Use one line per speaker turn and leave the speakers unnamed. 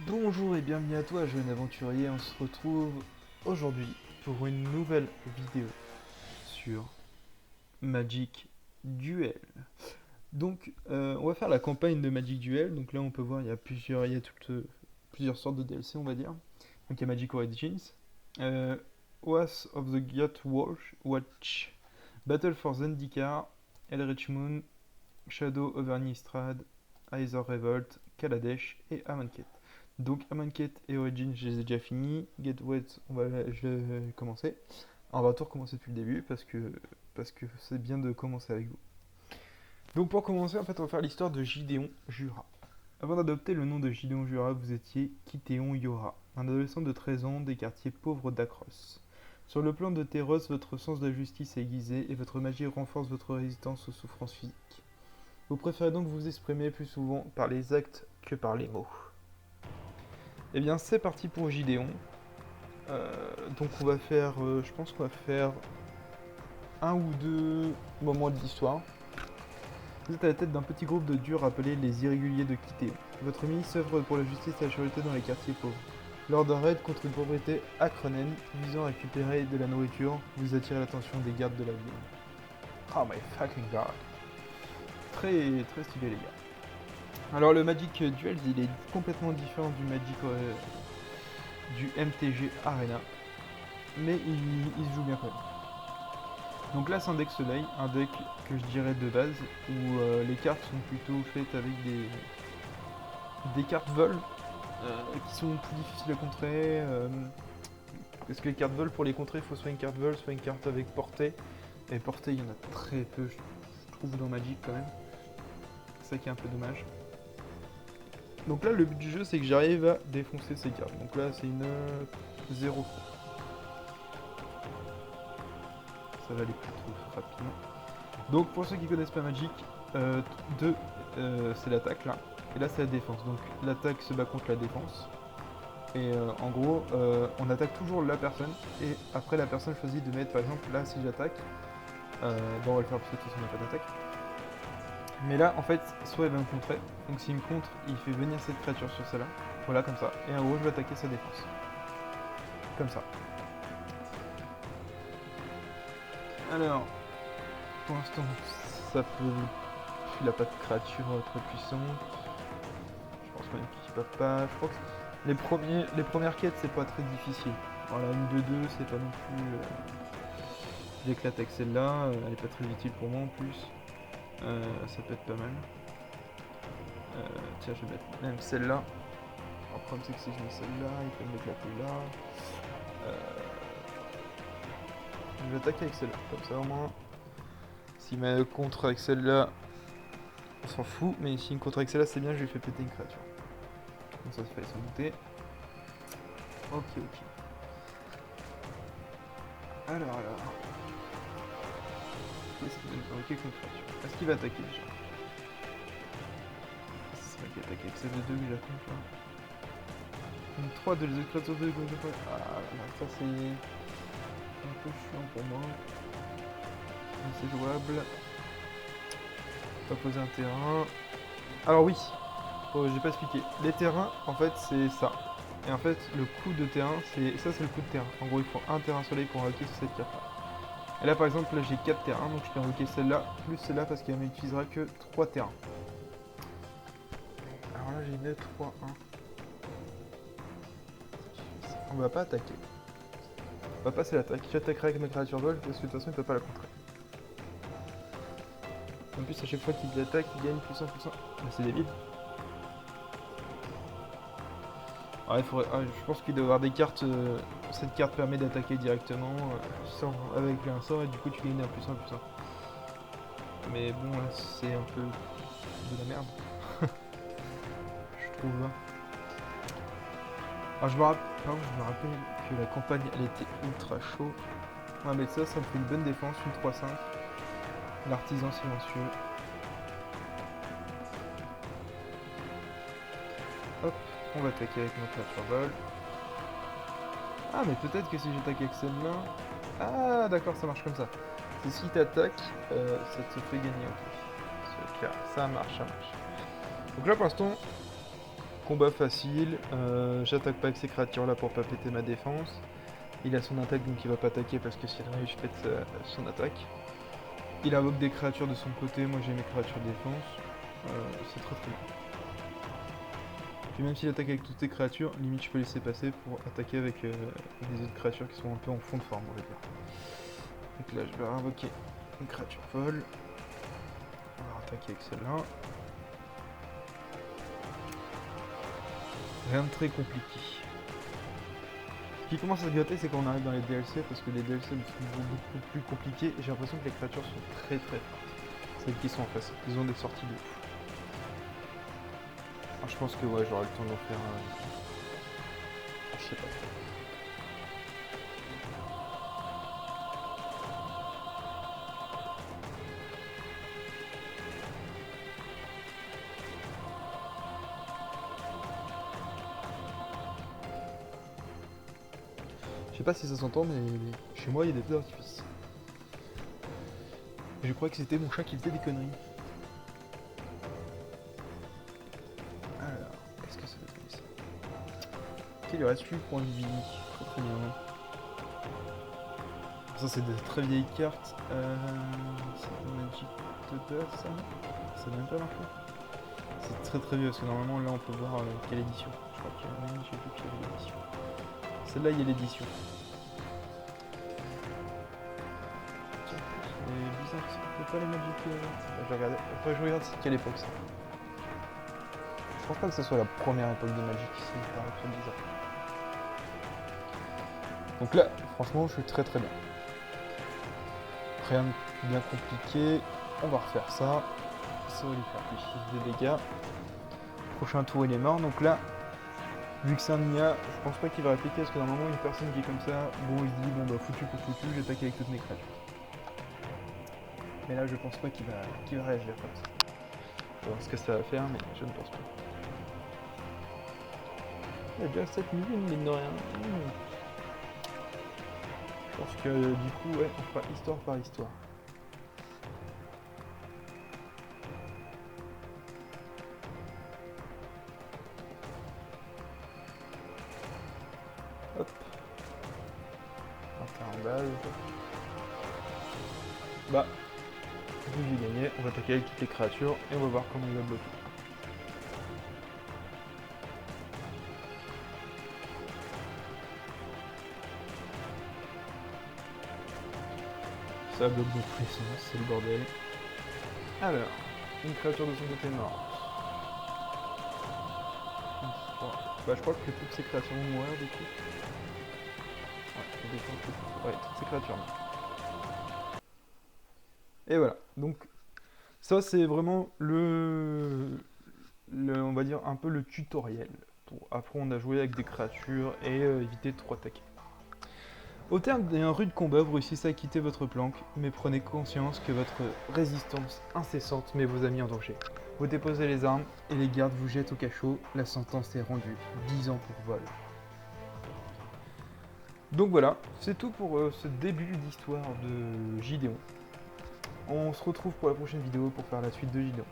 Bonjour et bienvenue à toi, jeune aventurier. On se retrouve aujourd'hui pour une nouvelle vidéo sur Magic Duel. Donc, on va faire la campagne de Magic Duel. Donc là, on peut voir, plusieurs sortes de DLC, on va dire. Donc, il y a Magic Origins, Oath of the Yacht Watch, Battle for Zendikar, Eldritch Moon, Shadow over Nistrad, Aether Revolt, Kaladesh et Amonkhet. Donc Amonkhet et Origin, je les ai déjà finis. Get Wet, je vais commencer. On va tout recommencer depuis le début parce que c'est bien de commencer avec vous. Donc pour commencer, en fait, on va faire l'histoire de Gideon Jura. Avant d'adopter le nom de Gideon Jura, vous étiez Kitéon Yora, un adolescent de 13 ans des quartiers pauvres d'Akros. Sur le plan de Terros, votre sens de la justice est aiguisé et votre magie renforce votre résistance aux souffrances physiques. Vous préférez donc vous exprimer plus souvent par les actes que par les mots. Eh bien, c'est parti pour Gideon. Donc on va faire, je pense qu'on va faire un ou deux moments de l'histoire. Vous êtes à la tête d'un petit groupe de durs appelés les Irréguliers de Kitéon. Votre milice œuvre pour la justice et la sûreté dans les quartiers pauvres. Lors d'un raid contre une propriété à Cronen, visant à récupérer de la nourriture, vous attirez l'attention des gardes de la ville. Oh my fucking god. Très, très stylé les gars. Alors le Magic Duels, il est complètement différent du MTG Arena, mais il se joue bien quand même. Donc là c'est un deck soleil, un deck que je dirais de base, où les cartes sont plutôt faites avec des cartes vol, qui sont plus difficiles à contrer, parce que les cartes vol, pour les contrer, il faut soit une carte vol, soit une carte avec portée, et portée il y en a très peu je trouve dans Magic quand même, c'est ça qui est un peu dommage. Donc là le but du jeu c'est que j'arrive à défoncer ces cartes, donc là c'est une 0. Ça va aller plutôt rapidement. Donc pour ceux qui connaissent pas Magic, 2 c'est l'attaque là, et là c'est la défense. Donc l'attaque se bat contre la défense. Et en gros, on attaque toujours la personne, et après la personne choisit de mettre, par exemple là si j'attaque, bon on va le faire parce que de toute façon on n'a pas d'attaque. Mais là en fait, soit il va me contrer, donc s'il me contre, il fait venir cette créature sur celle-là, voilà comme ça, et en gros je vais attaquer sa défense. Comme ça. Alors, pour l'instant, ça peut. Il a pas de créature très puissante. Je pense même qu'il va pas. Je crois que les premières quêtes, c'est pas très difficile. Voilà, une 2-2, c'est pas non plus. J'éclate avec celle-là, elle est pas très utile pour moi en plus. Ça peut être pas mal. Tiens, je vais mettre même celle-là. Le problème, c'est que si je mets celle-là, il peut m'éclater là. Je vais attaquer avec celle-là, comme ça au moins. S'il m'a contre avec celle-là, on s'en fout, mais s'il me contre avec celle-là, c'est bien, je lui fais péter une créature. Donc ça se fait se monter. Ok. Alors. Qu'est-ce qu'il va me fabriquer comme créature? Est-ce qu'il va attaquer déjà? C'est vrai qu'il attaque avec celle de 2 que j'ai contre là. Une 3 de les créatures de 2. Ah là, ça c'est un peu chiant pour moi. Mais c'est jouable. On va poser un terrain. Alors oui, j'ai pas expliqué. Les terrains, en fait, c'est ça. Et en fait, le coup de terrain, ça c'est le coup de terrain. En gros, il faut un terrain soleil pour invoquer sur cette carte-là. Et là, par exemple, là j'ai 4 terrains, donc je peux invoquer celle-là, plus celle-là, parce qu'elle n'utilisera que 3 terrains. Alors là, j'ai une 3, 1. On va pas attaquer. On va passer l'attaque. J'attaquerai avec ma créature vol, parce que de toute façon, il peut pas la contrer. En plus, à chaque fois qu'il attaque, il gagne puissant. Bah, c'est débile. Ouais, je pense qu'il doit y avoir des cartes. Cette carte permet d'attaquer directement avec un sort, et du coup tu gagnes un puissant. Mais bon, là c'est un peu de la merde. Je trouve. Alors je me rappelle que la campagne elle était ultra chaud. Ouais, mais ça me fait une bonne défense, une 3-5. L'artisan silencieux. Hop, on va attaquer avec notre créature vol. Ah, mais peut-être que si j'attaque avec celle-là. Ah, d'accord, ça marche comme ça. C'est si t'attaques, ça te fait gagner. Ok, ça marche. Donc là, pour l'instant, combat facile, j'attaque pas avec ces créatures là pour pas péter ma défense. Il a son attaque donc il va pas attaquer parce que si jamais je pète son attaque. Il invoque des créatures de son côté, moi j'ai mes créatures de défense, c'est très très bien. Puis même s'il attaque avec toutes tes créatures, limite je peux laisser passer pour attaquer avec des autres créatures qui sont un peu en fond de forme on va dire. Donc là je vais invoquer une créature folle. On va attaquer avec celle-là. Rien de très compliqué. Ce qui commence à se gâter, c'est quand on arrive dans les DLC, parce que les DLC sont beaucoup plus compliqués, et j'ai l'impression que les créatures sont très très fortes. Celles qui sont en face, ils ont des sorties de ouf. Alors, je pense que ouais, j'aurai le temps d'en faire un... Je sais pas. Je sais pas si ça s'entend, mais chez moi il y a des feux d'artifice. Je crois que c'était mon chat qui faisait des conneries. Alors, qu'est-ce que ça veut dire ça? Ok, il lui reste 8 points de vie. Très très bien. Ça c'est des très vieilles cartes. C'est Magic Topper ça? Ça n'a même pas marqué. C'est très très vieux parce que normalement là on peut voir quelle édition. Je crois qu'il y a même j'ai vu qu'il y avait l'édition. Celle-là il y a l'édition. C'est bizarre, c'est pas les Magic je vais regarder. Après je regarde c'est quelle époque ça. Je pense pas que ce soit la première époque de Magic, c'est pas un peu bizarre. Donc là, franchement, je suis très très bien. Rien de bien compliqué. On va refaire ça. Ça va lui faire plus 6 de dégâts. Prochain tour, il est mort. Donc là, vu que c'est un IA, je pense pas qu'il va répliquer parce que normalement, une personne qui est comme ça, bon, il se dit, bon, bah, foutu pour foutu, j'attaque avec toutes mes créatures. Mais là, je pense pas qu'il va réagir comme ça. On va voir ce que ça va faire, mais je ne pense pas. Il y a déjà 7 millions, mine de rien. Je pense que du coup, ouais, on fera histoire par histoire. Hop. 21 balles. Bah, vu que j'ai gagné, on va attaquer avec toutes les créatures et on va voir comment il va bloquer. Ça bloque dans tous les sens, c'est le bordel. Alors, une créature de son côté morte. Bah je crois que toutes ces créatures vont mourir du coup. Ouais, toutes ces créatures mortes. Et voilà, donc ça c'est vraiment on va dire un peu le tutoriel pour apprendre à jouer avec des créatures et éviter de trop attaquer. Au terme d'un rude combat, vous réussissez à quitter votre planque, mais prenez conscience que votre résistance incessante met vos amis en danger. Vous déposez les armes et les gardes vous jettent au cachot, la sentence est rendue, 10 ans pour vol. Donc voilà, c'est tout pour ce début d'histoire de Gideon. On se retrouve pour la prochaine vidéo pour faire la suite de Gideon.